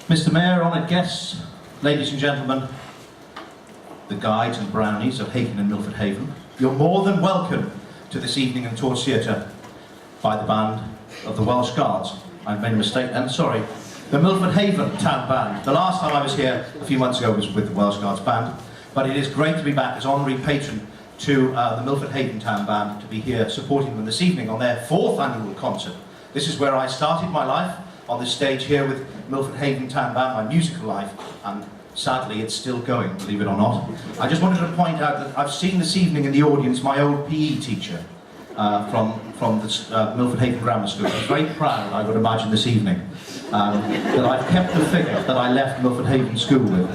Mr. Mayor, honoured guests, ladies and gentlemen, the guides and brownies of Haven and Milford Haven, you're more than welcome to this evening in Torch Theatre by the band of the Welsh Guards. I've made a mistake then, sorry. The Milford Haven Town Band. The last time I was here a few months ago was with the Welsh Guards Band, but it is great to be back as honorary patron to the Milford Haven Town Band, to be here supporting them this evening on their 4th annual concert. This is where I started my life, on this stage here with Milford Haven Town Band, my musical life, and sadly it's still going, believe it or not. I just wanted to point out that I've seen this evening in the audience my old PE teacher from the Milford Haven Grammar School. I was very proud, I would imagine, this evening that I've kept the figure that I left Milford Haven School with.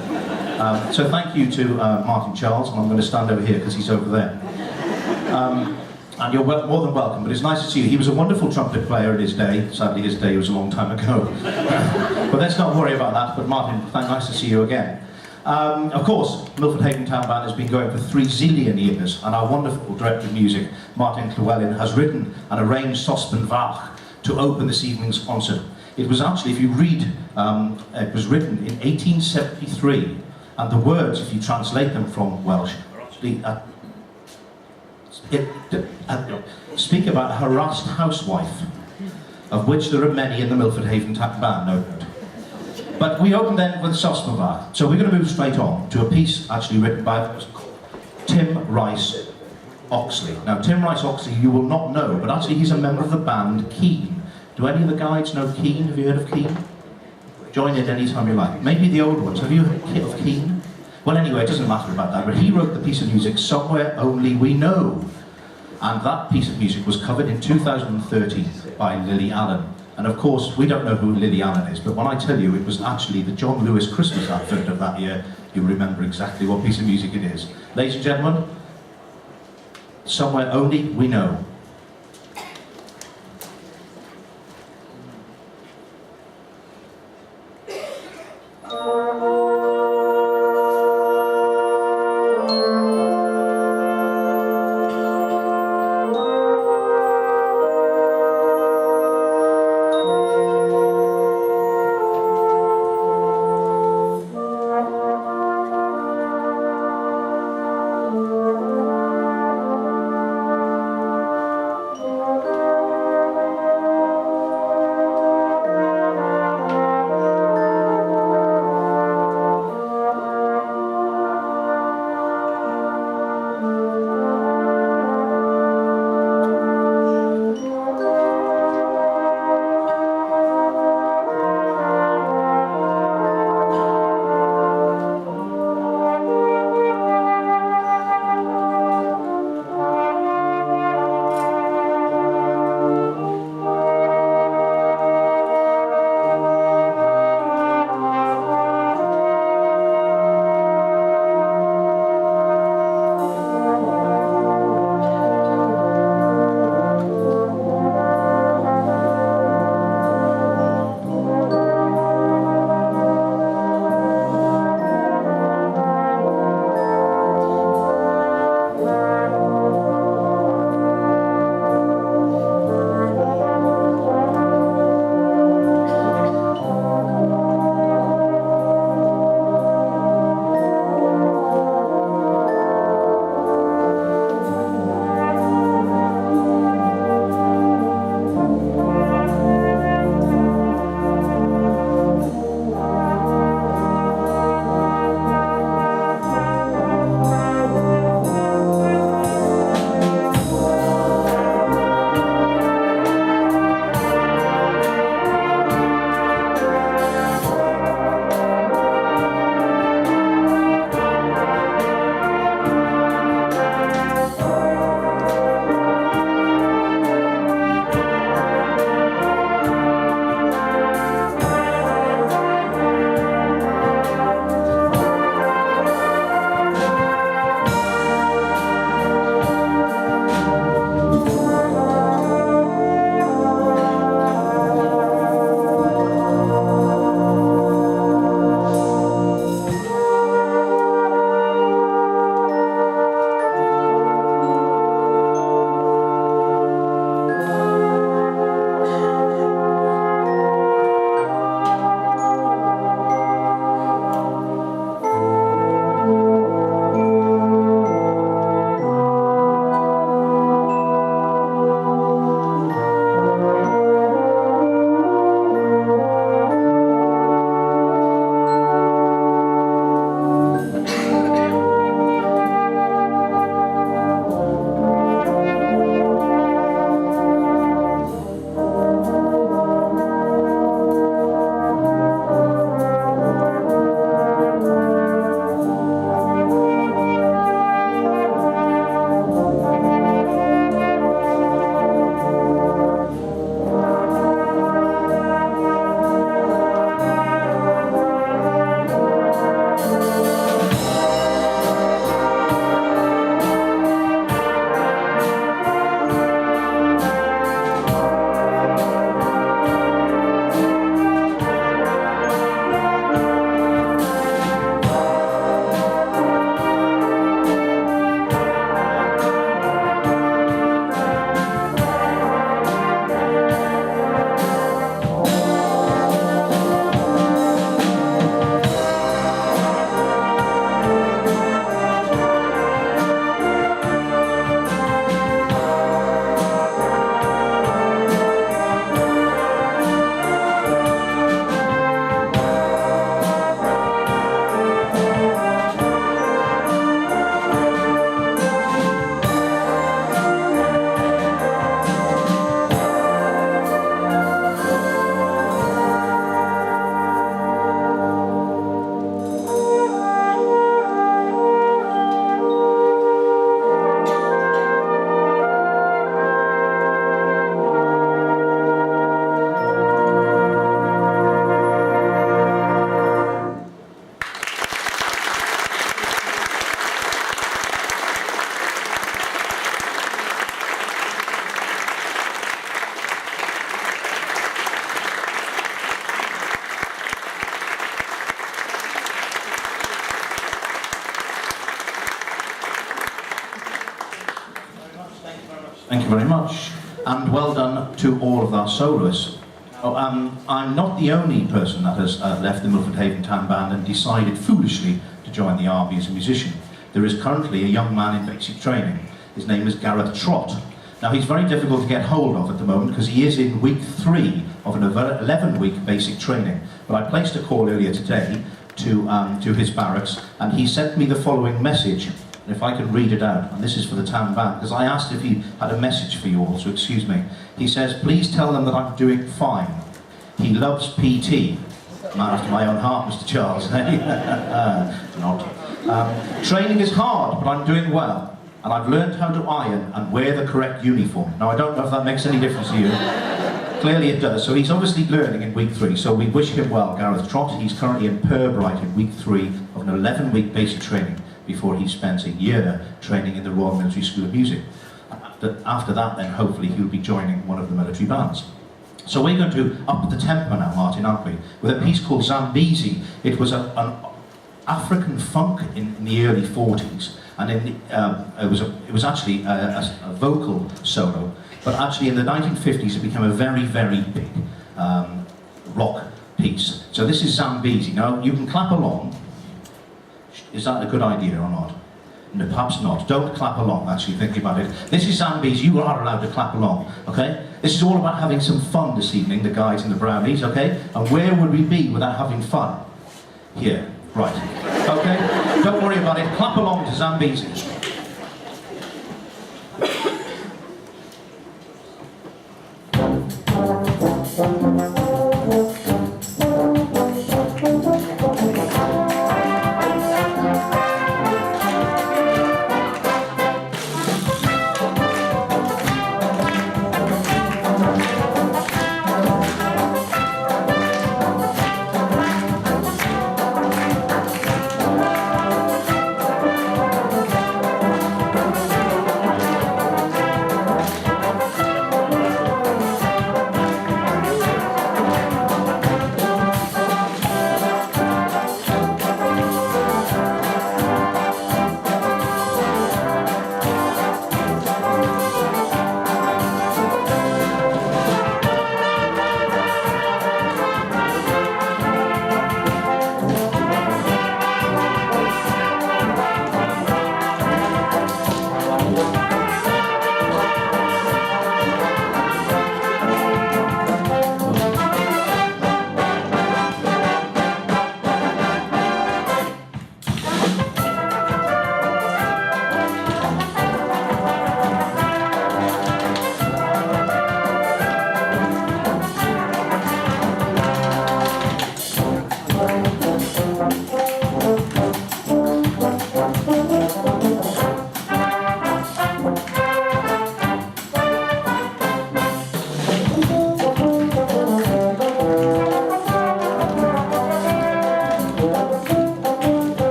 So thank you to Martin Charles, and I'm going to stand over here because he's over there. And you're more than welcome, but it's nice to see you. He was a wonderful trumpet player in his day. Sadly, his day was a long time ago. But let's not worry about that. But Martin, nice to see you again. Of course, Milford Haven Town Band has been going for 3 zillion years, and our wonderful director of music, Martin Llewellyn, has written and arranged Sospen Fach to open this evening's concert. It was actually, if you read, it was written in 1873, and the words, if you translate them from Welsh, speak about a harassed housewife, of which there are many in the Milford Haven Town Band, no doubt. But we open then with Sospen Fach, so we're going to move straight on to a piece actually written by Tim Rice Oxley. Now, Tim Rice Oxley you will not know, but actually he's a member of the band Keane. Do any of the guides know Keane? Have you heard of Keane? Join in anytime you like. Maybe the old ones. Have you heard of Keane? Well, anyway, it doesn't matter about that, but he wrote the piece of music, Somewhere Only We Know. And that piece of music was covered in 2013 by Lily Allen. And of course, we don't know who Lily Allen is, but when I tell you it was actually the John Lewis Christmas advert of that year, you'll remember exactly what piece of music it is. Ladies and gentlemen, Somewhere Only We Know. Thank you very much, and well done to all of our soloists. Oh, I'm not the only person that has left the Milford Haven Town Band and decided foolishly to join the army as a musician. There is currently a young man in basic training. His name is Gareth Trott. Now, he's very difficult to get hold of at the moment because he is in week 3 of an 11-week basic training. But I placed a call earlier today to his barracks, and he sent me the following message. And if I can read it out, and this is for the town band, because I asked if he had a message for you all, so excuse me. He says, please tell them that I'm doing fine. He loves PT. Man after my own heart, Mr. Charles. Not. Training is hard, but I'm doing well. And I've learned how to iron and wear the correct uniform. Now, I don't know if that makes any difference to you. Clearly it does. So he's obviously learning in week 3. So we wish him well, Gareth Trott. He's currently in Purbright in week 3 of an 11-week basic training before he spends a year training in the Royal Military School of Music. After that, then, hopefully, he'll be joining one of the military bands. So we're going to up the tempo now, Martin, aren't we? With a piece called Zambezi. It was an African funk in the early 40s, and it was actually a vocal solo. But actually, in the 1950s, it became a very, very big rock piece. So this is Zambezi. Now, you can clap along. Is that a good idea or not? No, perhaps not. Don't clap along, actually, thinking about it. This is Zambezi. You are allowed to clap along, okay? This is all about having some fun this evening, the guys and the brownies, okay? And where would we be without having fun? Here, right. Okay? Don't worry about it. Clap along to Zambezi.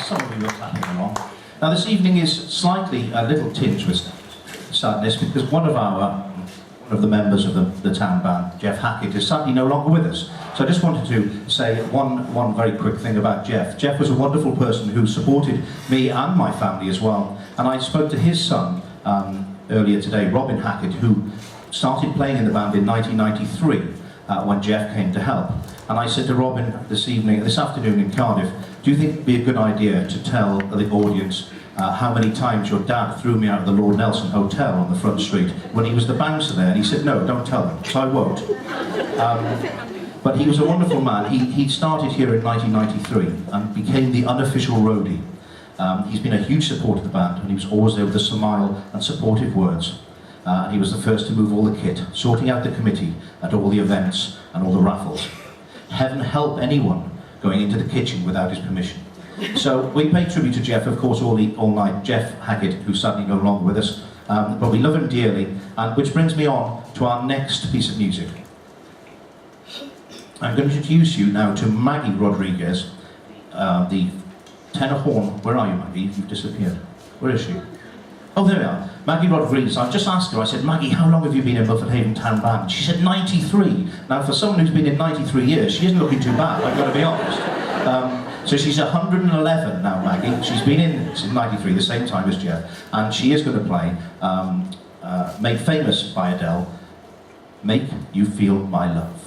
Some of you are clapping along. Now this evening is slightly a little tinged with sadness because one of the members of the town band, Jeff Hackett, is sadly no longer with us. So I just wanted to say one very quick thing about Jeff. Jeff was a wonderful person who supported me and my family as well. And I spoke to his son earlier today, Robin Hackett, who started playing in the band in 1993 when Jeff came to help. And I said to Robin this afternoon in Cardiff, do you think it'd be a good idea to tell the audience how many times your dad threw me out of the Lord Nelson Hotel on the front street when he was the bouncer there? And he said, no, don't tell them, so I won't. But he was a wonderful man. He started here in 1993 and became the unofficial roadie. He's been a huge support of the band, and he was always there with a smile and supportive words. He was the first to move all the kit, sorting out the committee at all the events and all the raffles. Heaven help anyone going into the kitchen without his permission. So we pay tribute to Jeff, of course, all night. Jeff Hackett, who's sadly no longer with us, but we love him dearly, and which brings me on to our next piece of music. I'm going to introduce you now to Maggie Rodriguez, the tenor horn. Where are you, Maggie? You've disappeared. Where is she? Oh, there we are. Maggie Rodriguez. I just asked her, I said, Maggie, how long have you been in Milford Haven Town Band? She said 93. Now, for someone who's been in 93 years, she isn't looking too bad, I've got to be honest. So she's 111 now, Maggie. She's been in since 93, the same time as Jeff, and she is going to play, made famous by Adele, Make You Feel My Love.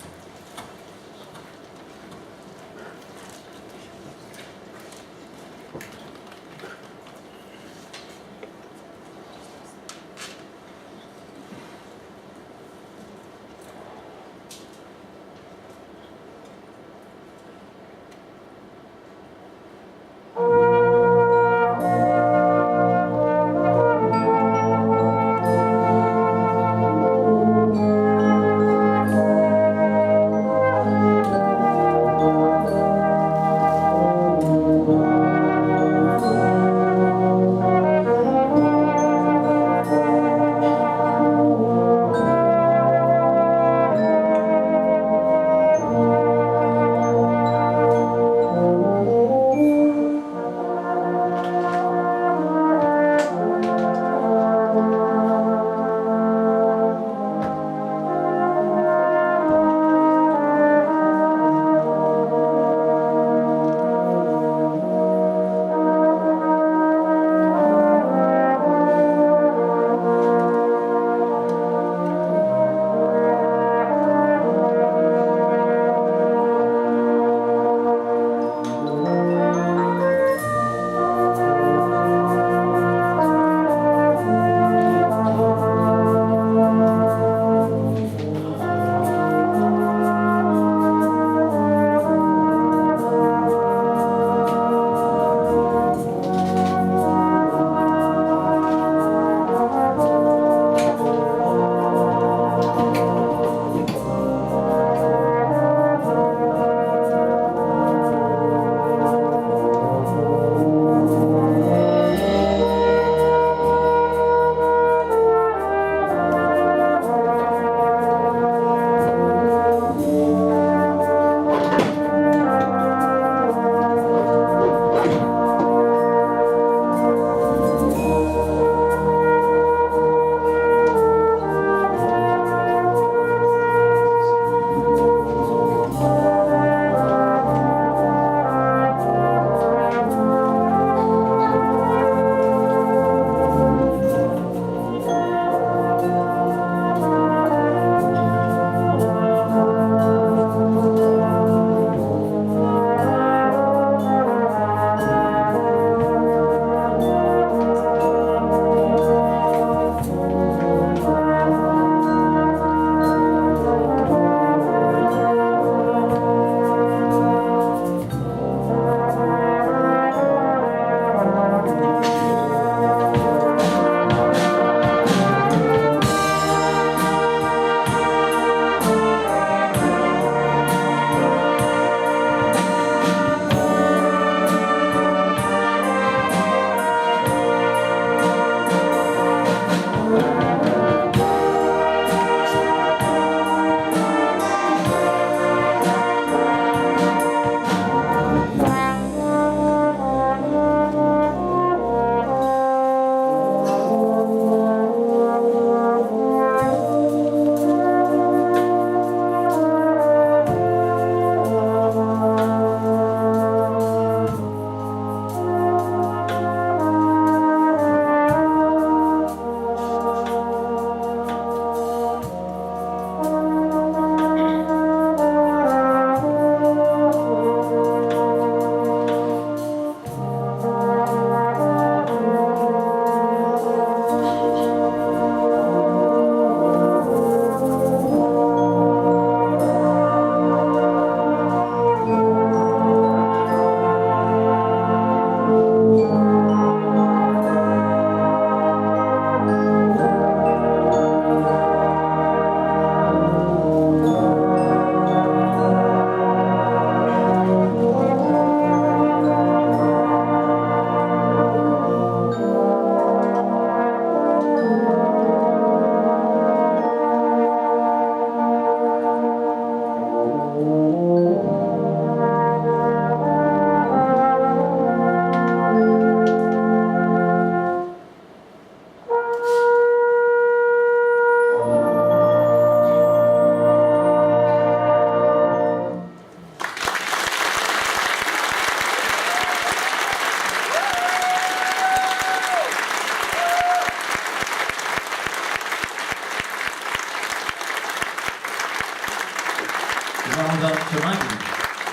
Well done to Maggie.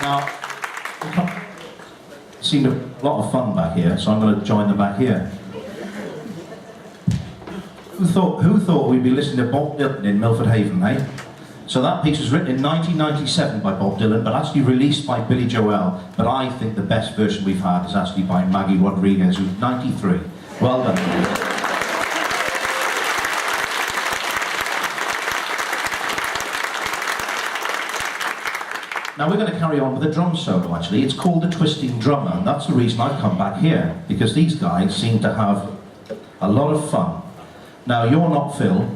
Now, it seemed a lot of fun back here, so I'm going to join them back here. Who thought we'd be listening to Bob Dylan in Milford Haven, eh? So that piece was written in 1997 by Bob Dylan, but actually released by Billy Joel. But I think the best version we've had is actually by Maggie Rodriguez, who's 93. Well done. Now we're going to carry on with a drum solo, actually. It's called The Twisting Drummer, and that's the reason I've come back here, because these guys seem to have a lot of fun. Now, you're not Phil.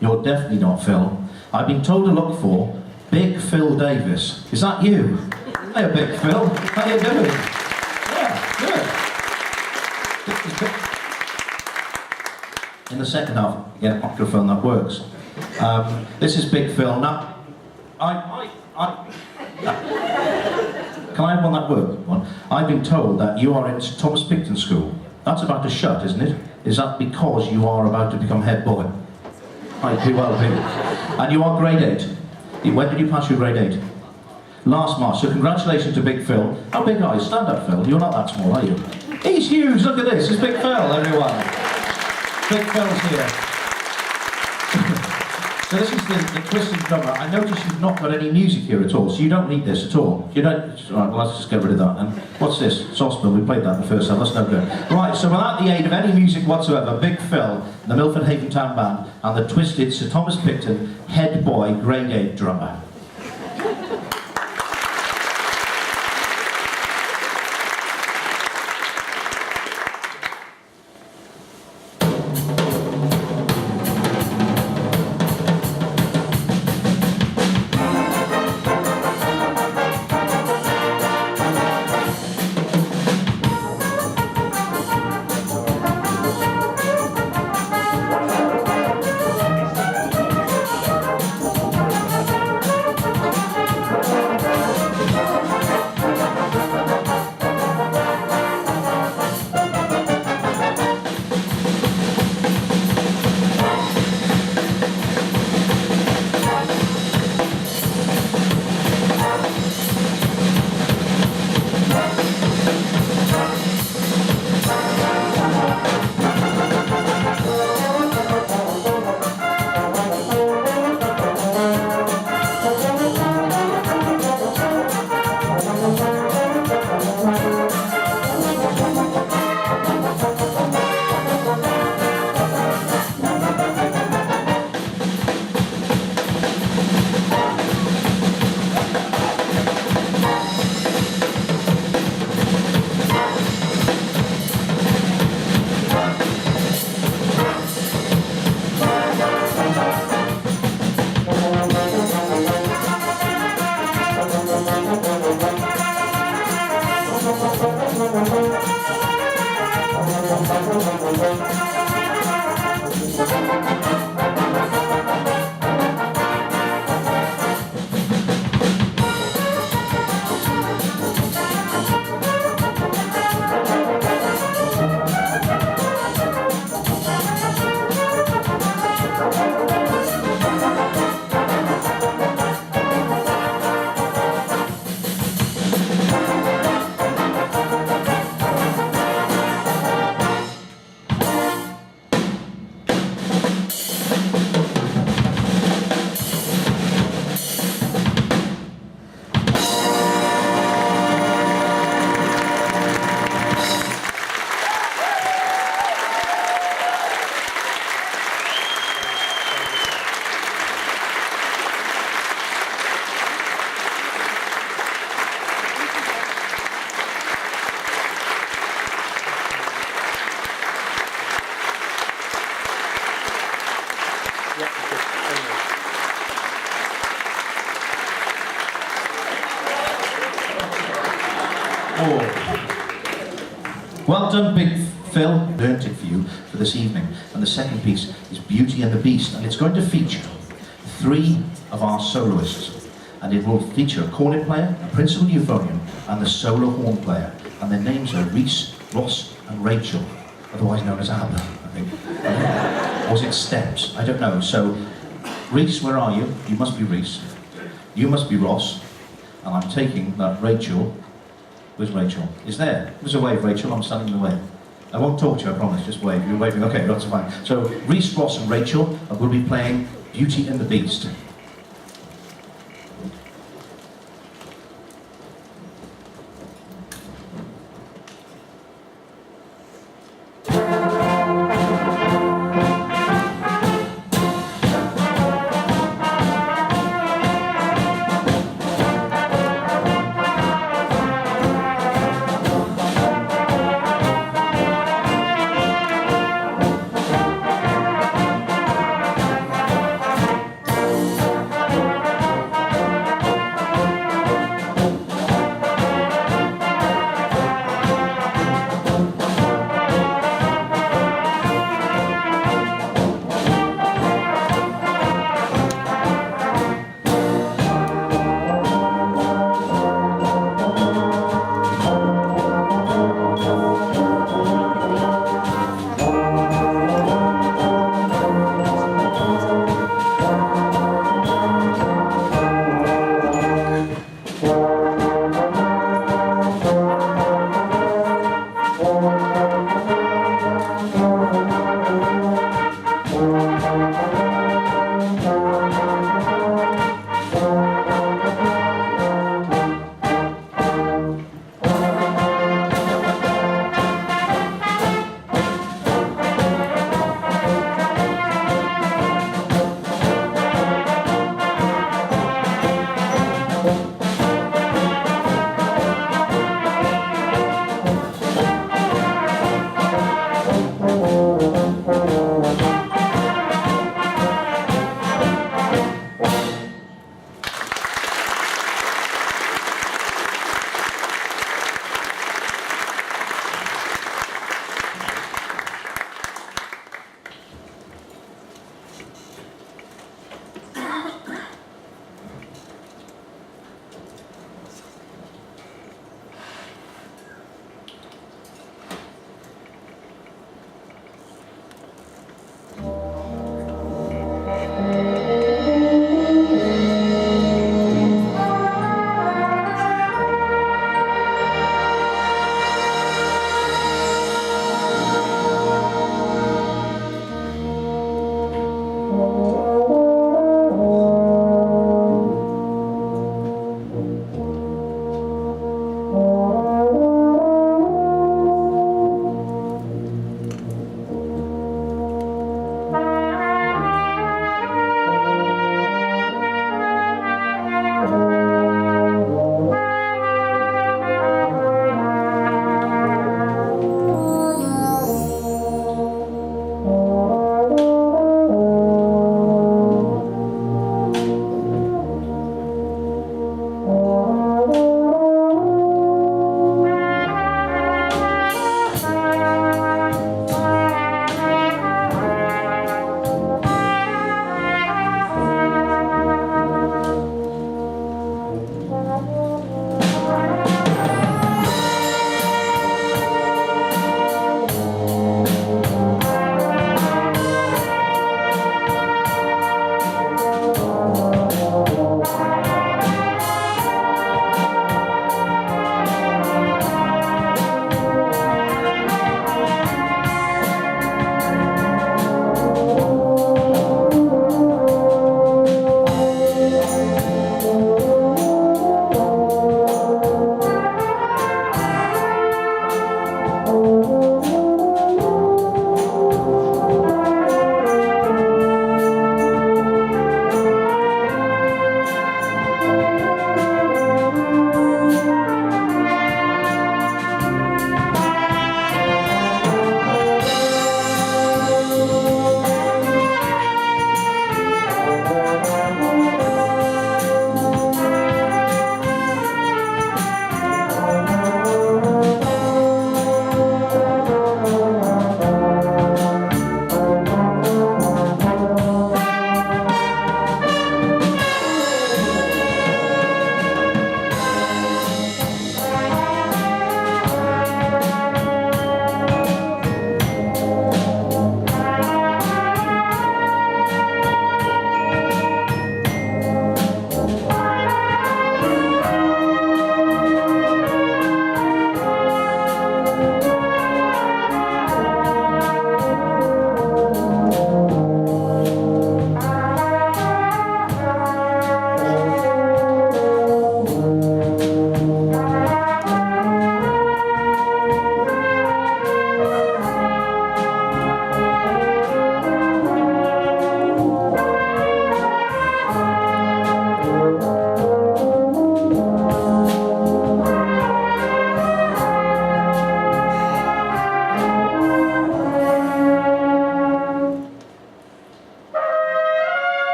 You're definitely not Phil. I've been told to look for Big Phil Davis. Is that you? Hey, Big Phil. How you doing? Yeah, good. In the second half, get a microphone that works. This is Big Phil. Now, can I have one that works? I've been told that you are in Thomas Picton School. That's about to shut, isn't it? Is that because you are about to become head boy? Might be well be. And you are grade 8. When did you pass your grade 8? Last March. So congratulations to Big Phil. How big are you? Stand up, Phil. You're not that small, are you? He's huge. Look at this. It's Big Phil, everyone. Big Phil's here. So this is the Twisting Drummer. I notice you've not got any music here at all, so you don't need this at all. You don't. Right, well, let's just get rid of that. And what's this? Saucepan. We played that in the first time. That's no good. Right. So without the aid of any music whatsoever, Big Phil, the Milford Haven Town Band, and the Twisted Sir Thomas Picton head boy grade 8 drummer. Well done, Big Phil. Learnt it for you for this evening. And the second piece is Beauty and the Beast, and it's going to feature 3 of our soloists. And it will feature a cornet player, a principal euphonium, and the solo horn player. And their names are Reese, Ross, and Rachel, otherwise known as ABBA, I think. Or was it Steps? I don't know. So, Reese, where are you? You must be Reese. You must be Ross, and I'm taking that Rachel. Where's Rachel? Is there. There's a wave, Rachel. I'm standing in the way. I won't talk to you, I promise. Just wave. You're waving. Okay, that's fine. So, Rhys, Ross, and Rachel will be playing Beauty and the Beast.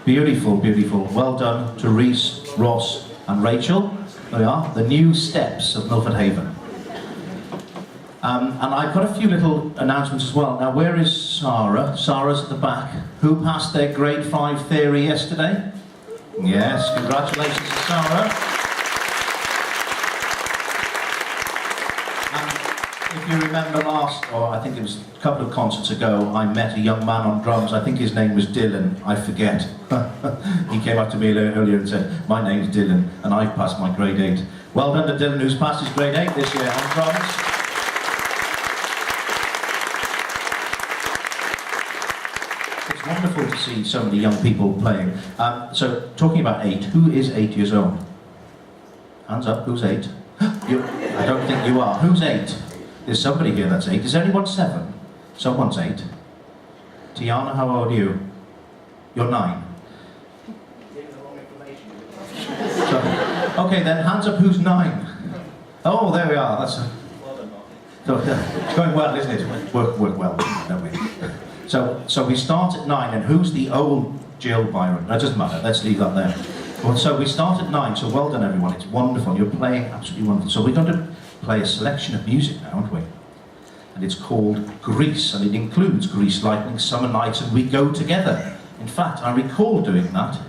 Beautiful, beautiful. Well done to Reese, Ross and Rachel. There we are, the new steps of Milford Haven. And I've got a few little announcements as well. Now, where is Sarah? Sarah's at the back. Who passed their grade 5 theory yesterday? Yes, congratulations to Sarah. If you remember I think it was a couple of concerts ago, I met a young man on drums. I think his name was Dylan, I forget. He came up to me earlier and said, my name's Dylan, and I've passed my grade 8. Well done to Dylan, who's passed his grade 8 this year on drums. It's wonderful to see so many young people playing. So, talking about 8, who is 8 years old? Hands up, who's 8? I don't think you are. Who's 8? There's somebody here that's 8. Is anyone 7? Someone's 8. Tiana, how old are you? You're 9. So, okay then, hands up who's 9. Oh, there we are. That's it's going well, isn't it? Work well, don't we? So we start at 9, and who's the old Jill Byron? That doesn't matter, let's leave that there. Well, so we start at 9, so well done everyone, it's wonderful, you're playing absolutely wonderful. So we're going to play a selection of music now, aren't we? And it's called Grease, and it includes Grease Lightning, Summer Nights, and We Go Together. In fact, I recall doing that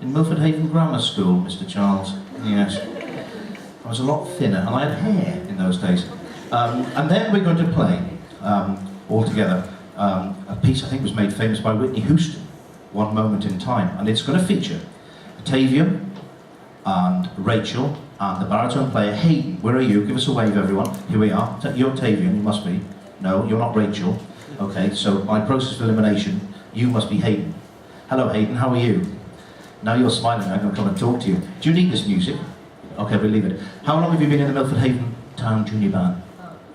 in Milford Haven Grammar School, Mr. Charles. Yes. I was a lot thinner, and I had hair in those days. And then we're going to play, all together, a piece I think was made famous by Whitney Houston, One Moment in Time, and it's going to feature Tavium and Rachel and the baritone player Hayden. Where are you? Give us a wave, everyone. Here we are. You're Tavium, you must be. No, you're not Rachel. Okay, so by process of elimination, you must be Hayden. Hello Hayden, how are you? Now you're smiling, I'm going to come and talk to you. Do you need this music? Okay, we'll leave it. How long have you been in the Milford Haven Town Junior Band?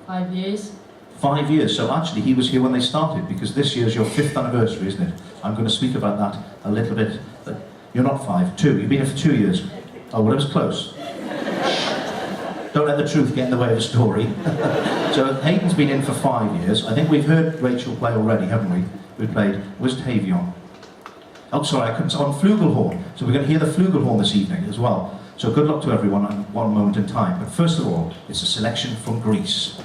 5 years. 5 years, so actually he was here when they started, because this year's your 5th anniversary, isn't it? I'm going to speak about that a little bit. But you're not 5, 2. You've been here for 2 years. Oh, well, it was close. Don't let the truth get in the way of the story. So Hayden's been in for 5 years. I think we've heard Rachel play already, haven't we? We played, where's Tavion? Oh, sorry, I couldn't, on flugelhorn. So we're going to hear the flugelhorn this evening as well. So good luck to everyone on One Moment in Time. But first of all, it's a selection from Grease.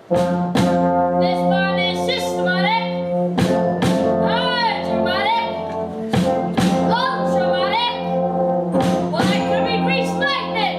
This band is systematic, hard dramatic, ultramatic. Why can we grease lightning?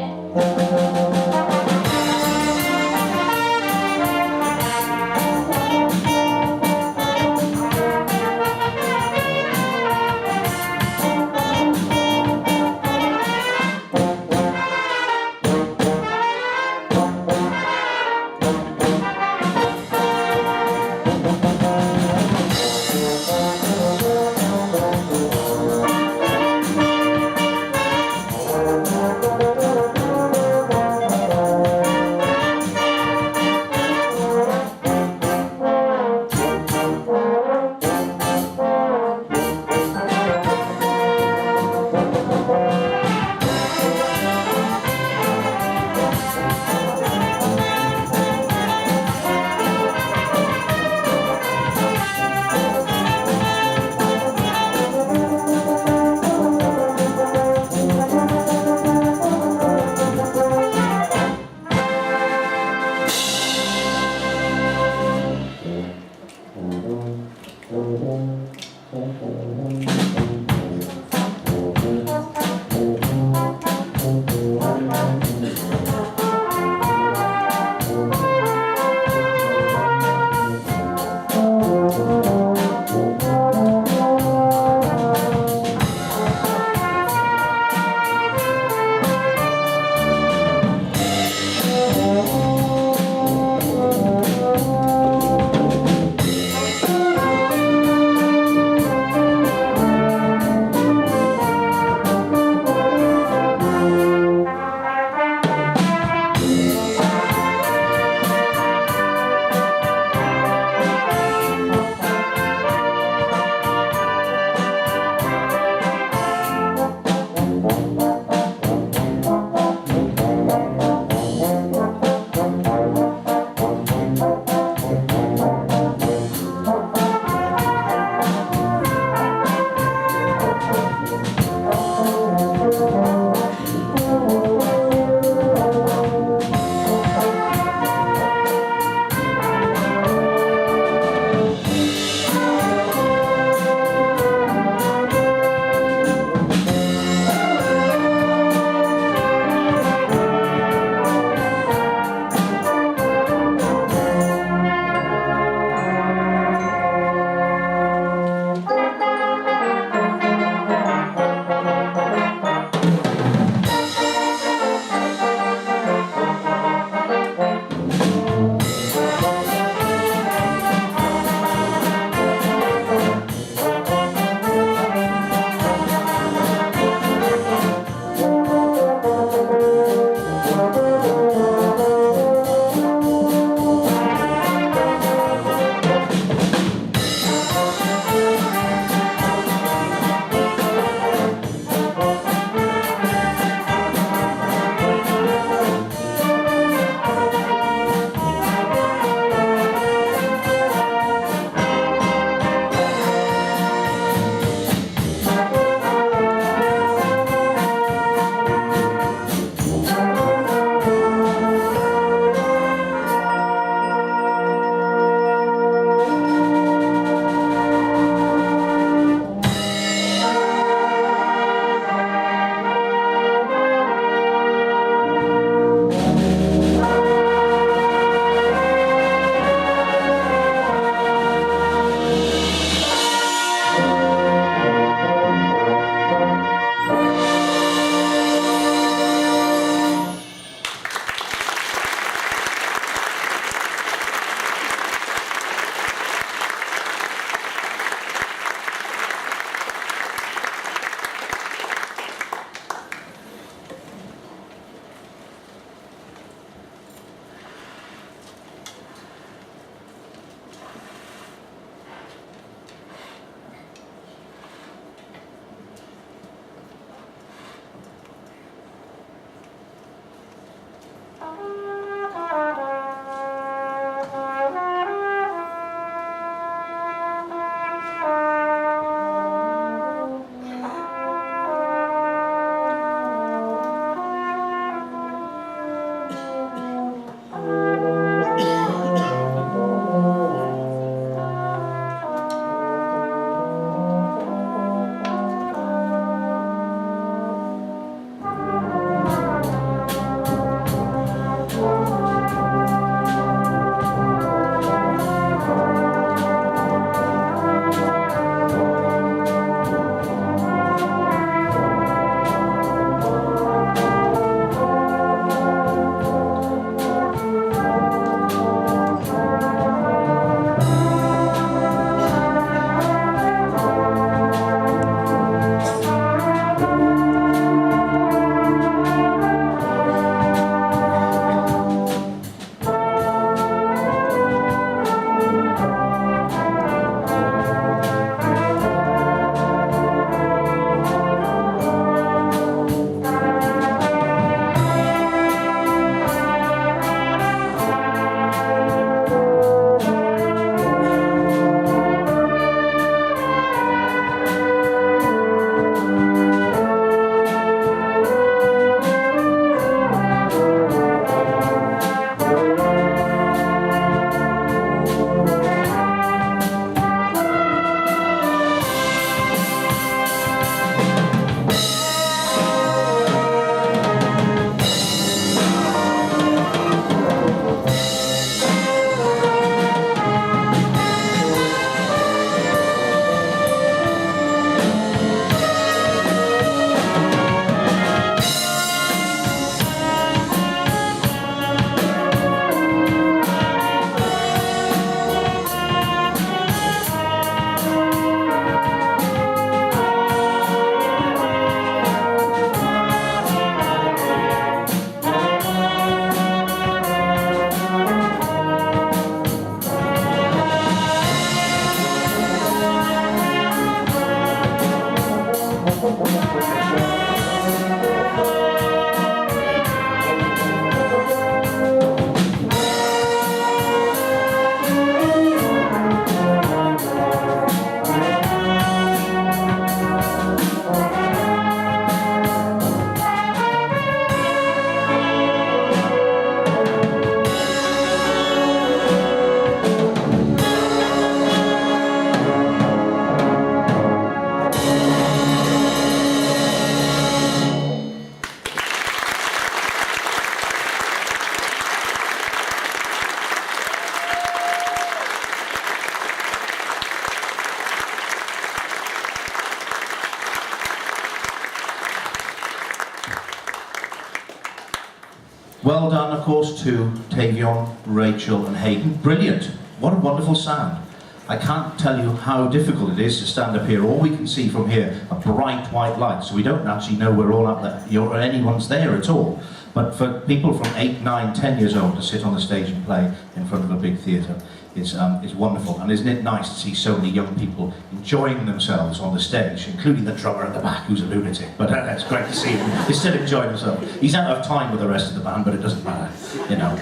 Well done, of course, to Tavion, Rachel and Hayden. Brilliant. What a wonderful sound. I can't tell you how difficult it is to stand up here. All we can see from here are bright white lights, so we don't actually know we're all up there, or anyone's there at all. But for people from 8, 9, 10 years old to sit on the stage and play in front of a big theatre is wonderful. And isn't it nice to see so many young people enjoying themselves on the stage, including the drummer at the back who's a lunatic. But it's great to see him. He's still enjoying himself. He's out of time with the rest of the band, but it doesn't matter, you know.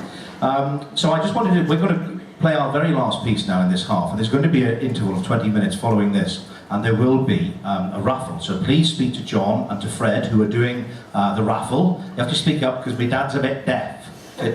So I just wanted to, we're going to play our very last piece now in this half, and there's going to be an interval of 20 minutes following this, and there will be a raffle. So please speak to John and to Fred, who are doing the raffle. You have to speak up because my dad's a bit deaf.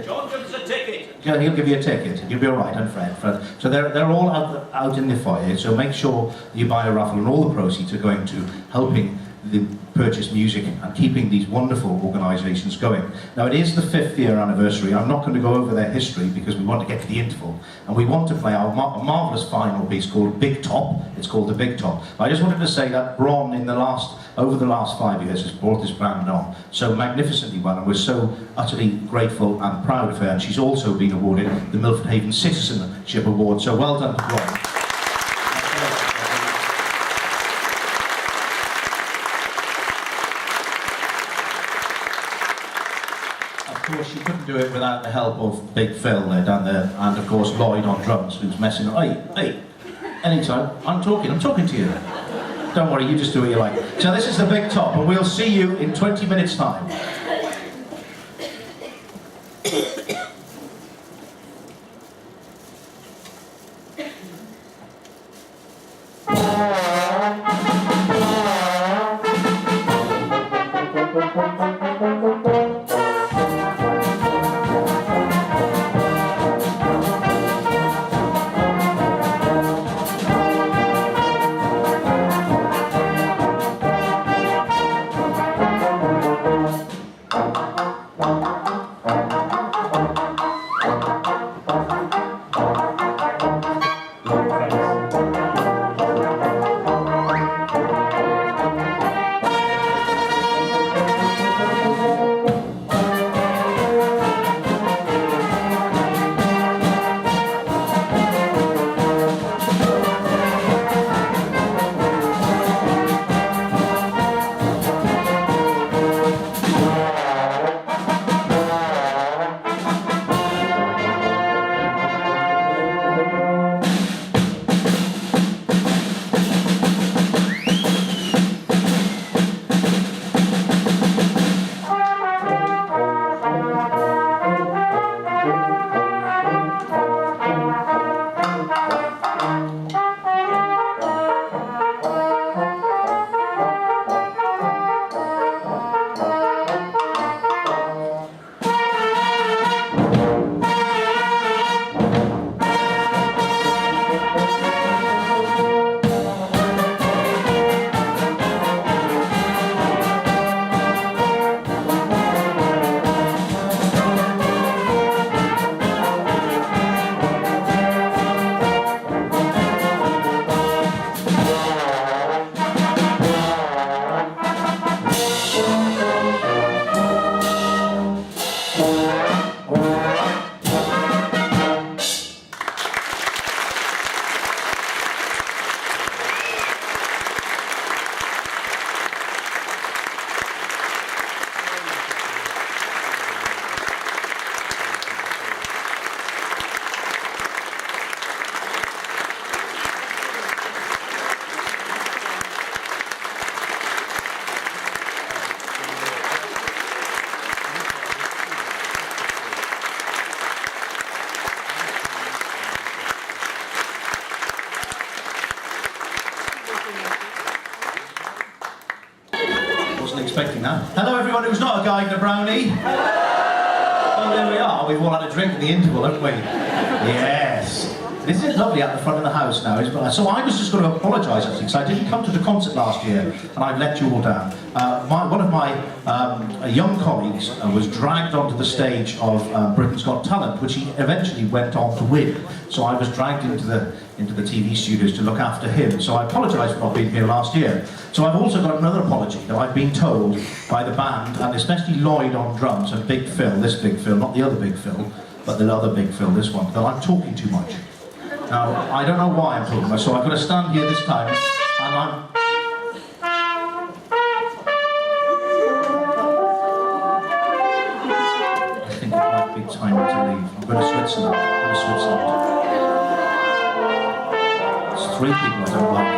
John gives a ticket. Yeah, he'll give you a ticket. You'll be all right, and Fred. So they're all out in the foyer. So make sure you buy a raffle, and all the proceeds are going to helping the purchase music and keeping these wonderful organisations going. Now it is the 5th year anniversary. I'm not going to go over their history because we want to get to the interval, and we want to play our marvellous final piece called Big Top. It's called the Big Top. I just wanted to say that Bron over the last 5 years has brought this band on so magnificently well, and we're so utterly grateful and proud of her. And she's also been awarded the Milford Haven Citizenship Award. So well done to Bron. Of course, you couldn't do it without the help of Big Phil there down there, and of course Lloyd on drums, who's messing up. Hey, anytime, I'm talking to you. Don't worry, you just do what you like. So this is the Big Top, and we'll see you in 20 minutes' time. Expecting that. Hello everyone who's not a guy and a brownie. Oh, there we are. We've all had a drink in the interval, haven't we? Yes. Isn't it lovely at the front of the house now? So I was just going to apologise actually, because I didn't come to the concert last year and I've let you all down. One of my young colleagues was dragged onto the stage of Britain's Got Talent, which he eventually went on to win. So I was dragged into into the TV studios to look after him. So I apologise for not being here last year. So I've also got another apology that I've been told by the band, and especially Lloyd on drums and Big Phil, this Big Phil, not the other Big Phil, but the other Big Phil, this one, that I'm talking too much. Now, I don't know why I'm talking much, so I've got to stand here this time, and I'm... I think it might be time to leave. I'm going to Switzerland. There's 3 people I don't like.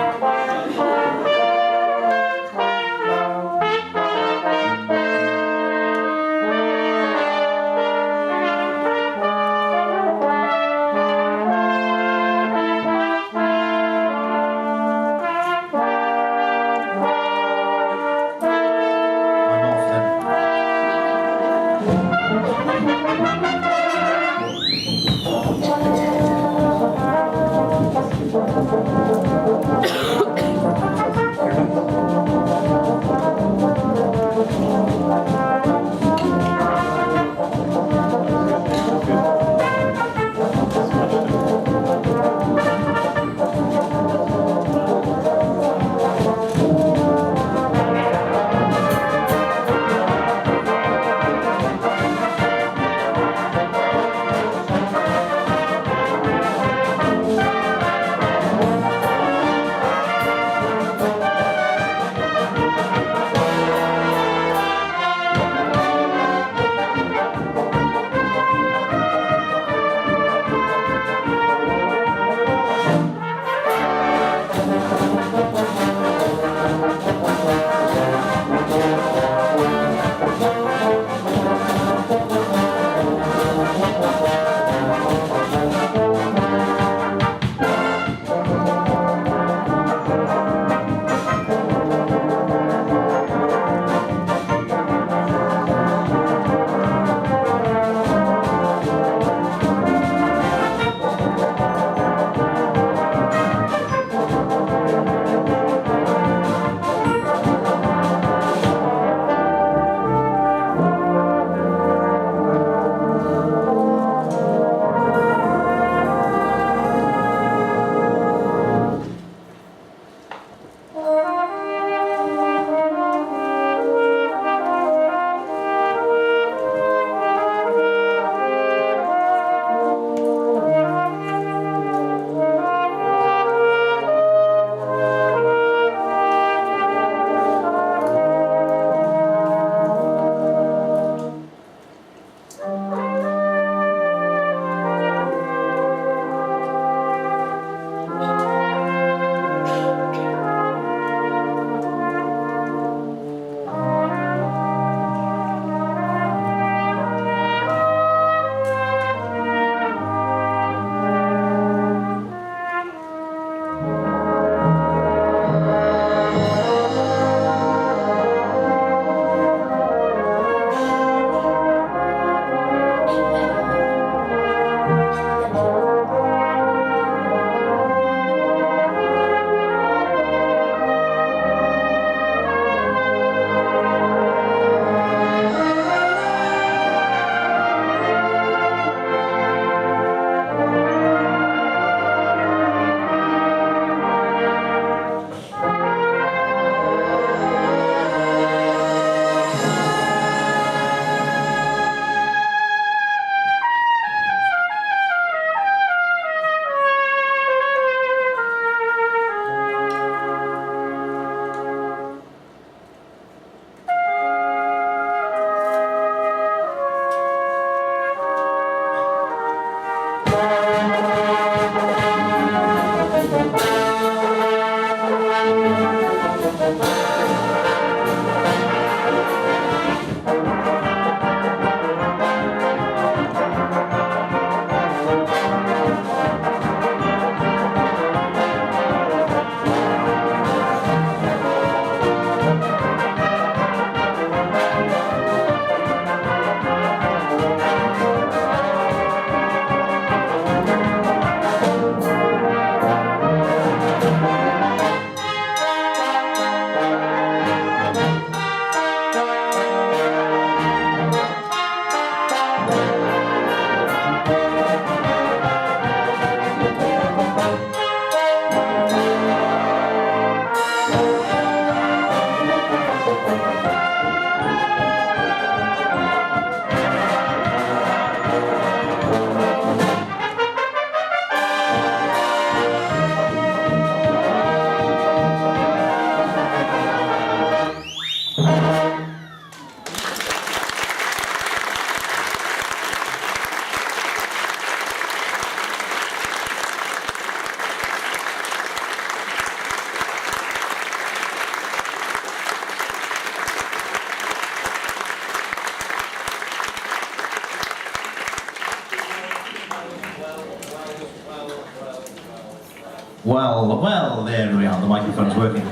Well, there we are, the microphone's working.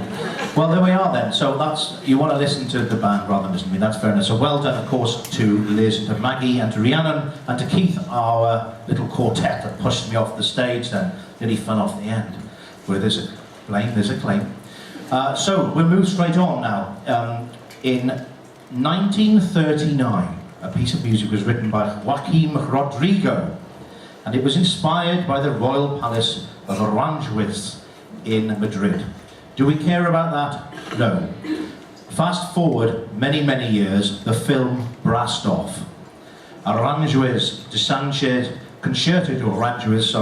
Well, there we are then. So that's, you want to listen to the band rather than listen to me, that's fair enough. So well done, of course, to Liz and to Maggie and to Rhiannon and to Keith, our little quartet that pushed me off the stage then. Really fun off the end. Where there's a blame, there's a claim. So we'll move straight on now. In 1939, a piece of music was written by Joaquim Rodrigo, and it was inspired by the Royal Palace of Aranjuez in Madrid. Do we care about that? No. Fast forward many, many years, the film brassed off. Aranjuez de Sanchez, Concerto de Aranjuez,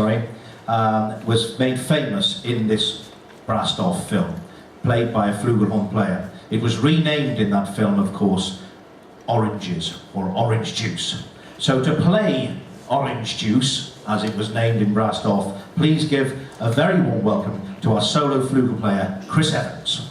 was made famous in this brassed off film, played by a flugelhorn player. It was renamed in that film, of course, Oranges, or Orange Juice. So to play Orange Juice, as it was named in brassed off, please give a very warm welcome to our solo flugel player, Chris Evans.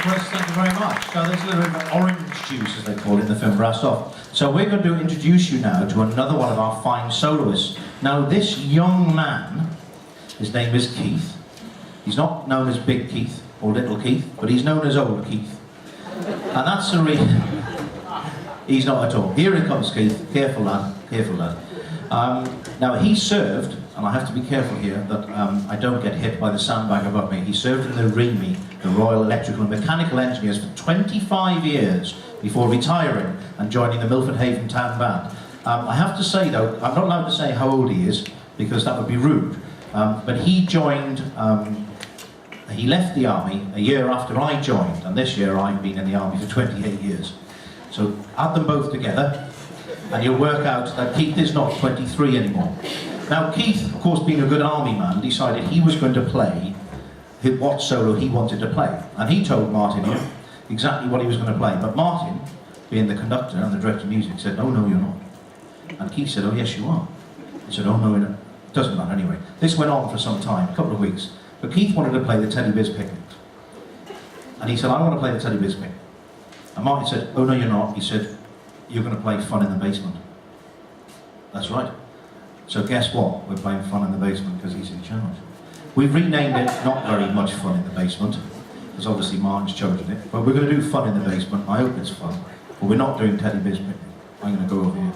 Chris, thank you very much. So there's a little bit of orange juice, as they call it in the film Brass Off. So we're going to introduce you now to another one of our fine soloists. Now this young man, his name is Keith. He's not known as Big Keith or Little Keith, but he's known as Old Keith. And that's the reason. He's not at all. Here he comes, Keith. Careful, lad. Careful, lad. Now he served, and I have to be careful here that I don't get hit by the sandbag above me. He served in the REME, the Royal Electrical and Mechanical Engineers, for 25 years before retiring and joining the Milford Haven Town Band. I have to say though, I'm not allowed to say how old he is because that would be rude, but he joined, he left the army a year after I joined, and this year I've been in the army for 28 years. So add them both together and you'll work out that Keith is not 23 anymore. Now Keith, of course, being a good army man, decided he was going to play what solo he wanted to play. And he told Martin here exactly what he was going to play. But Martin, being the conductor and the director of music, said, "Oh no, you're not." And Keith said, "Oh yes, you are." He said, "Oh no, it doesn't matter anyway." This went on for some time, a couple of weeks. But Keith wanted to play the Teddy Biz Picnic. And he said, "I want to play the Teddy Biz Picnic." And Martin said, "Oh no, you're not." He said, "You're going to play Fun in the Basement." That's right. So guess what? We're playing Fun in the Basement because he's in charge. We've renamed it Not Very Much Fun in the Basement, because obviously Martin's chosen it. But we're going to do Fun in the Basement. I hope it's fun. But we're not doing Teddy Biz Picnic. I'm going to go over here.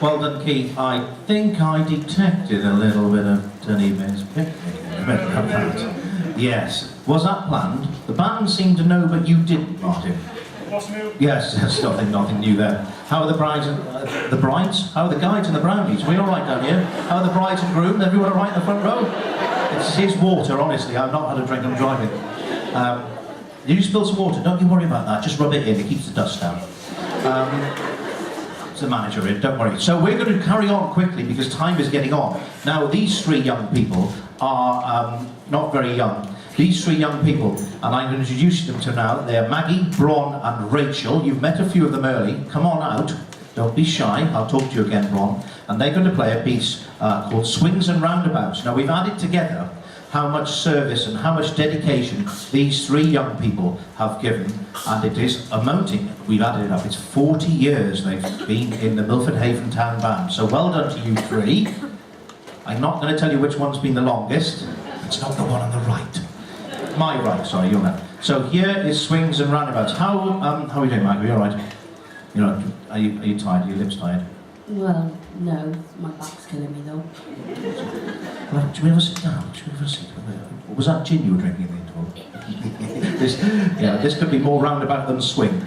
Well done, Keith. I think I detected a little bit of Teddy Bear's picnic. Yes. Was that planned? The band seemed to know, but you didn't, Martin. What's new? Yes, there's nothing new there. How are the brides and the brides? How are the guides and the brownies? Are we all right down here? How are the brides and groom? Everyone all right in the front row? It's water, honestly. I've not had a drink. I'm driving. You spill some water. Don't you worry about that. Just rub it in. It keeps the dust down. The manager in, don't worry. So we're going to carry on quickly because time is getting on. Now these three young people are not very young. These three young people, and I'm going to introduce them to now. They're Maggie, Bron and Rachel. You've met a few of them early. Come on out. Don't be shy. I'll talk to you again, Bron. And they're going to play a piece called Swings and Roundabouts. Now we've added together how much service and how much dedication these three young people have given, and it is amounting, we've added it up, it's 40 years they've been in the Milford Haven Town Band. So well done to you three. I'm not going to tell you which one's been the longest. It's not the one on the right. My right, sorry, your left. So here is Swings and Roundabouts. How are we doing, Mike? Are you alright? You know, are you tired? Are your lips tired? Well, no, my back's killing me though. Well, do we ever sit down? Do we ever sit down? Was that gin you were drinking in the interval? this could be more roundabout than swing.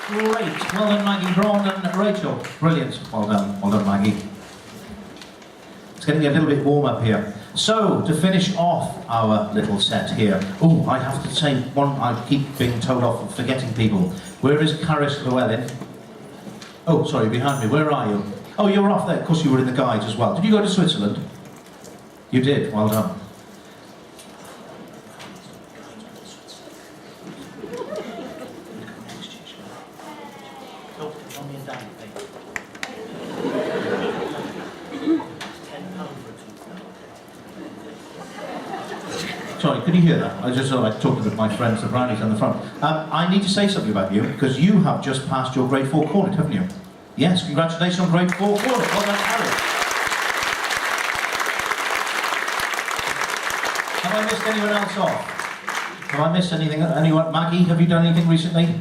Great. Well done, Maggie, Braun and Rachel. Brilliant. Well done, Maggie. It's getting a little bit warm up here. So, to finish off our little set here, oh, I have to say one, I keep being told off for forgetting people. Where is Caris Llewellyn? Oh, sorry, behind me, where are you? Oh, you're off there, of course you were in the guides as well. Did you go to Switzerland? You did, well done. Sorry, could you hear that? I just thought I'd talk to my friends, the brownies on the front. I need to say something about you, because you have just passed your grade 4 cornet, haven't you? Yes, congratulations on grade 4 cornet. Well done, Harry. Have I missed anyone else off? Have I missed anything? Anyone? Maggie, have you done anything recently?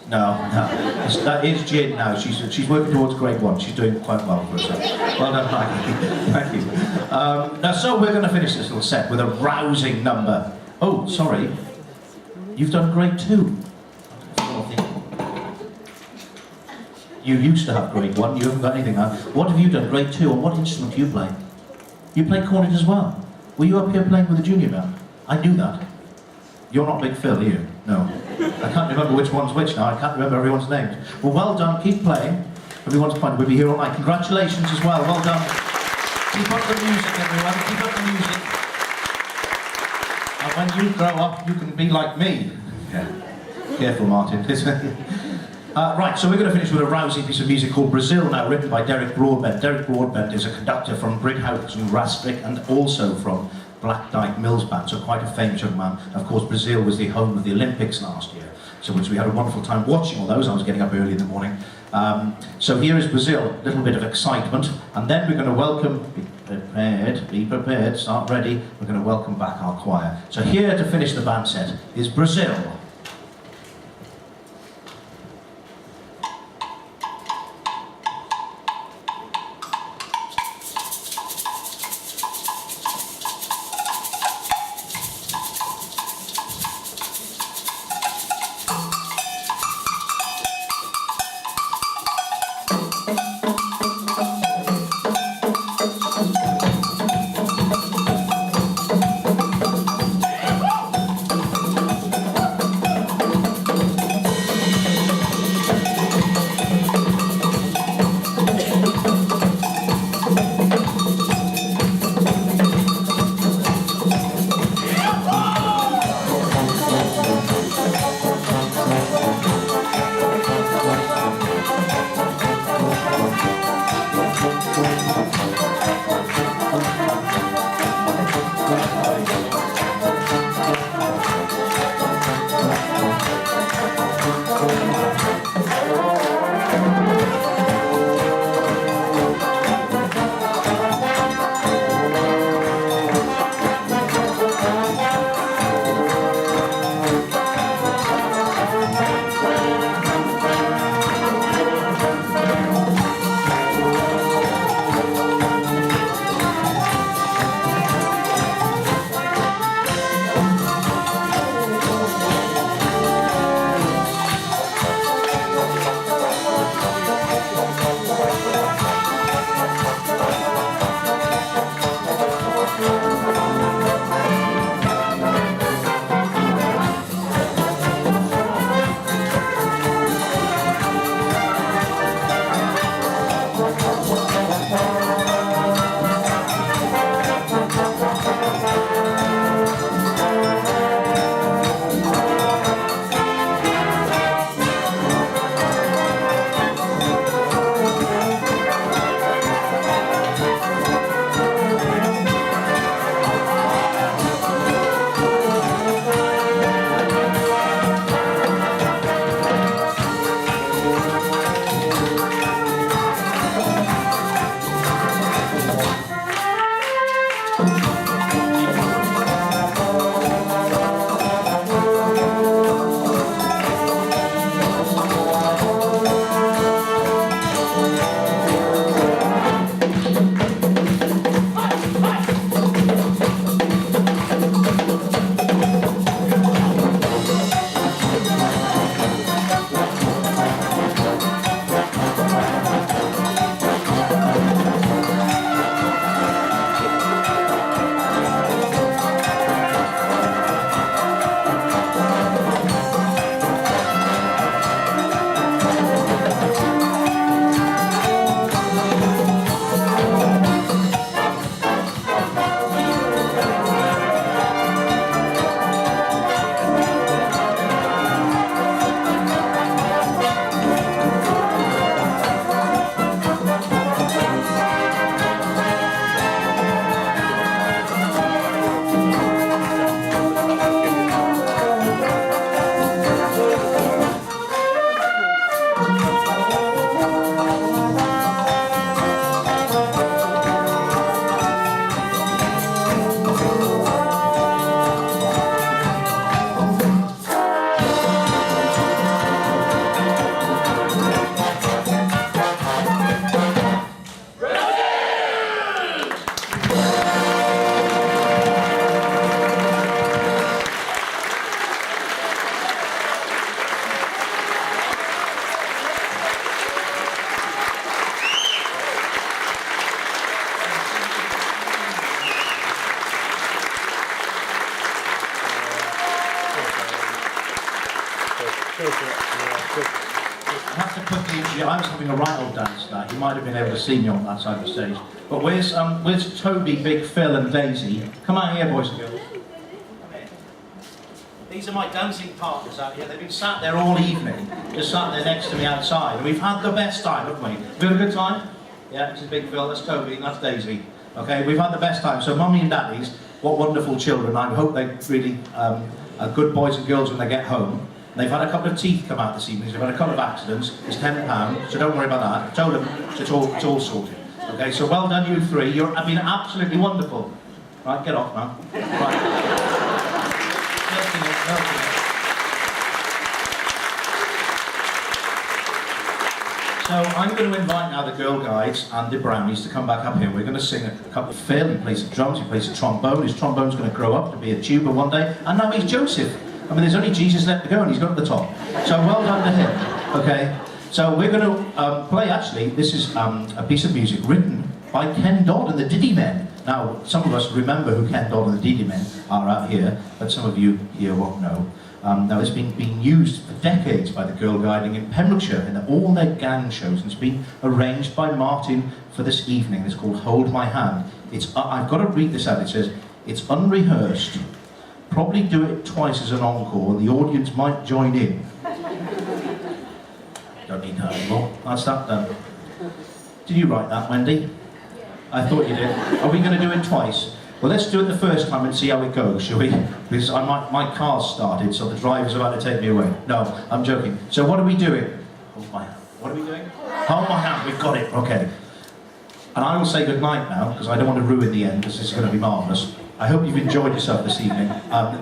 No. That is Jin now. She's working towards grade 1. She's doing quite well for herself. Well done, Maggie. Thank you. Now, so we're going to finish this little set with a rousing number. Oh, sorry. You've done grade 2. You used to have grade 1. You haven't got anything now. What have you done? Grade 2. And what instrument do you play? You play cornet as well. Were you up here playing with the junior band? I knew that. You're not Big Phil, are you? No. I can't remember which one's which now. I can't remember everyone's names. Well, well done. Keep playing. Everyone's point. We'll be here all night. Congratulations as well. Well done. Keep up the music, everyone. Keep up the music. And when you grow up, you can be like me. Yeah. Careful, Martin. Right, so we're going to finish with a rousing piece of music called Brazil, now written by Derek Broadbent. Derek Broadbent is a conductor from Brighouse and Rastrick and also from Black Dyke Mills Band, so quite a famous young man. Of course, Brazil was the home of the Olympics last year, so which we had a wonderful time watching all those. I was getting up early in the morning. So here is Brazil, a little bit of excitement, and then we're going to welcome, be prepared, start ready, we're going to welcome back our choir. So here to finish the band set is Brazil. I have to quickly introduce, I was having a right old dance now. You might have been able to see me on that side of the stage. But where's Toby, Big Phil and Daisy? Come out here, boys and girls. Come here. These are my dancing partners out here. They've been sat there all evening, just sat there next to me outside. And we've had the best time, haven't we? We've had a good time? Yeah, this is Big Phil, that's Toby, and that's Daisy. Okay, we've had the best time. So mummy and daddies, what wonderful children. I hope they really are good boys and girls when they get home. They've had a couple of teeth come out this evening, so they've had a couple of accidents. It's £10, so don't worry about that. I told them it's all sorted. Okay, so well done you three. You've been absolutely wonderful. Right, get off now. Right. Milking it. So I'm going to invite now the girl guides and the brownies to come back up here. We're going to sing a couple of Phil. He plays the drums, he plays the trombone. His trombone's going to grow up to be a tuba one day. And now he's Joseph. I mean, there's only Jesus left to go and he's got at the top. So well done to him, okay? So we're going to play, actually, this is a piece of music written by Ken Dodd and the Diddy Men. Now, some of us remember who Ken Dodd and the Diddy Men are out here, but some of you here won't know. Now, it's been being used for decades by the Girl Guiding in Pembrokeshire in all their gang shows, and it's been arranged by Martin for this evening. It's called Hold My Hand. I've got to read this out. It says, it's unrehearsed. Probably do it twice as an encore, and the audience might join in. Don't need that anymore. That's that done. Did you write that, Wendy? I thought you did. Are we going to do it twice? Well, let's do it the first time and see how it goes, shall we? Because my car's started, so the driver's about to take me away. No, I'm joking. So what are we doing? Hold my hand. What are we doing? Hold my hand. We've got it. Okay. And I will say good night now, because I don't want to ruin the end, because it's going to be marvellous. I hope you've enjoyed yourself this evening.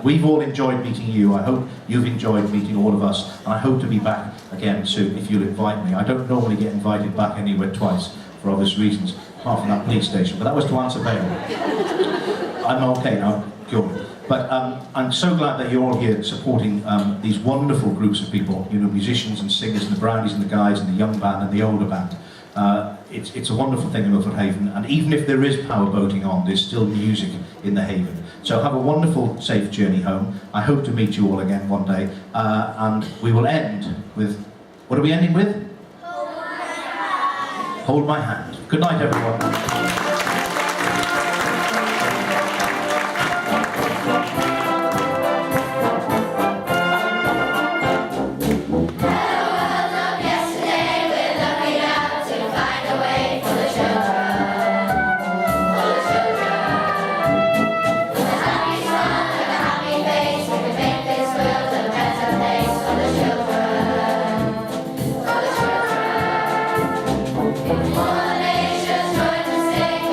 We've all enjoyed meeting you. I hope you've enjoyed meeting all of us. And I hope to be back again soon if you'll invite me. I don't normally get invited back anywhere twice, for obvious reasons, apart from that police station. But that was to answer bail. I'm okay now, good. But I'm so glad that you're all here supporting these wonderful groups of people, you know, musicians and singers and the brownies and the guys and the young band and the older band. It's a wonderful thing in Milford Haven, and even if there is power boating on, there's still music in the Haven. So have a wonderful, safe journey home. I hope to meet you all again one day, and we will end with, what are we ending with? Hold my hand. Hold my hand. Good night, everyone. All the nations join to sing.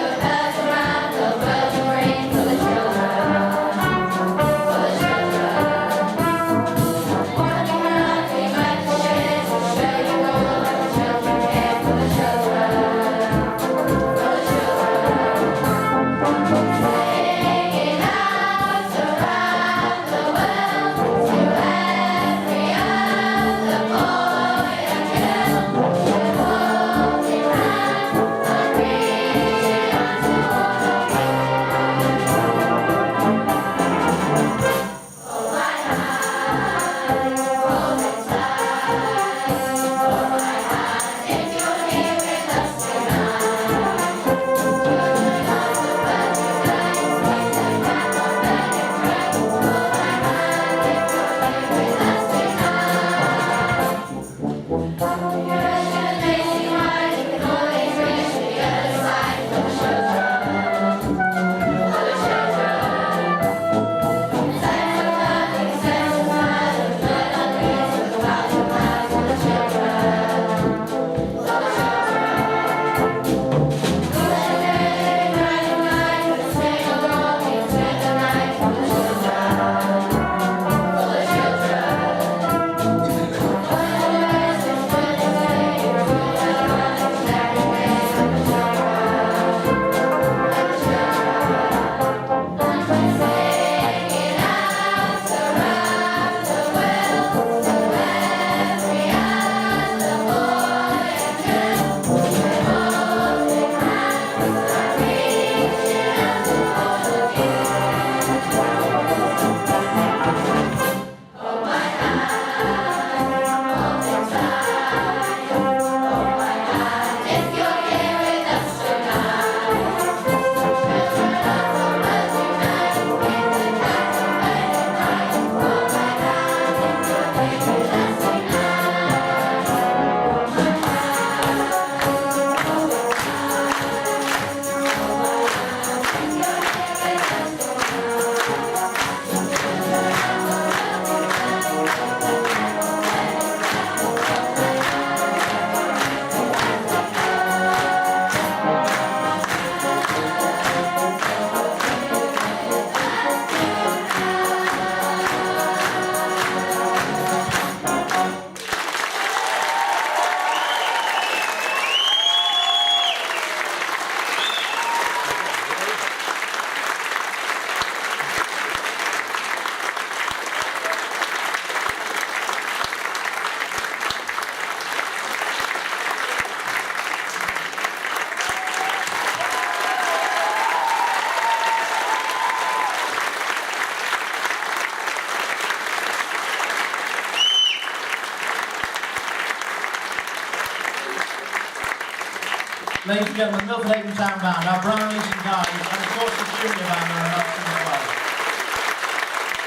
Ladies and gentlemen, Milford Haven Town Band, our brownies and guys, and of course the junior band are announcing as well.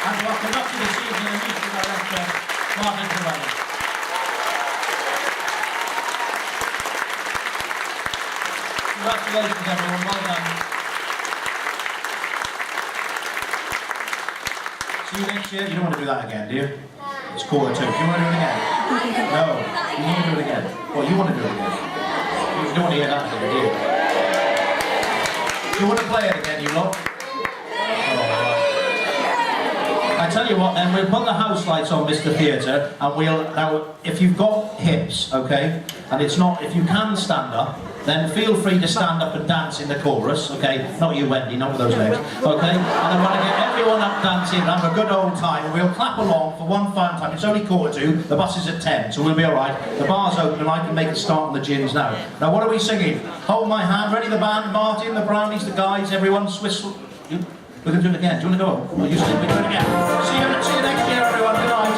And to our conductor this evening, the music director, Martin Corelli. Congratulations everyone, well done. See you next year. You don't want to do that again, do you? It's quarter 2. Do you want to do it again? No. You want to do it again? Well, you want to do it again. You don't want to hear that again, do you? Do you want to play it again, you lot? I tell you what then, we'll put the house lights on, Mr. Theatre, and we'll, now, if you've got hips, okay, and it's not, if you can stand up, then feel free to stand up and dance in the chorus, okay? Not you, Wendy, not with those legs, okay? And I want to get everyone up dancing and have a good old time, and we'll clap along for one final time. It's only quarter 2, the bus is at 10, so we'll be alright. The bar's open and I can make a start on the gins now. Now, what are we singing? Hold My Hand, ready the band, Martin, the brownies, the guys, everyone, Swiss... We're going to do it again. Do you want to go? Oh, you said we're doing it again. See you next year, everyone. Good night.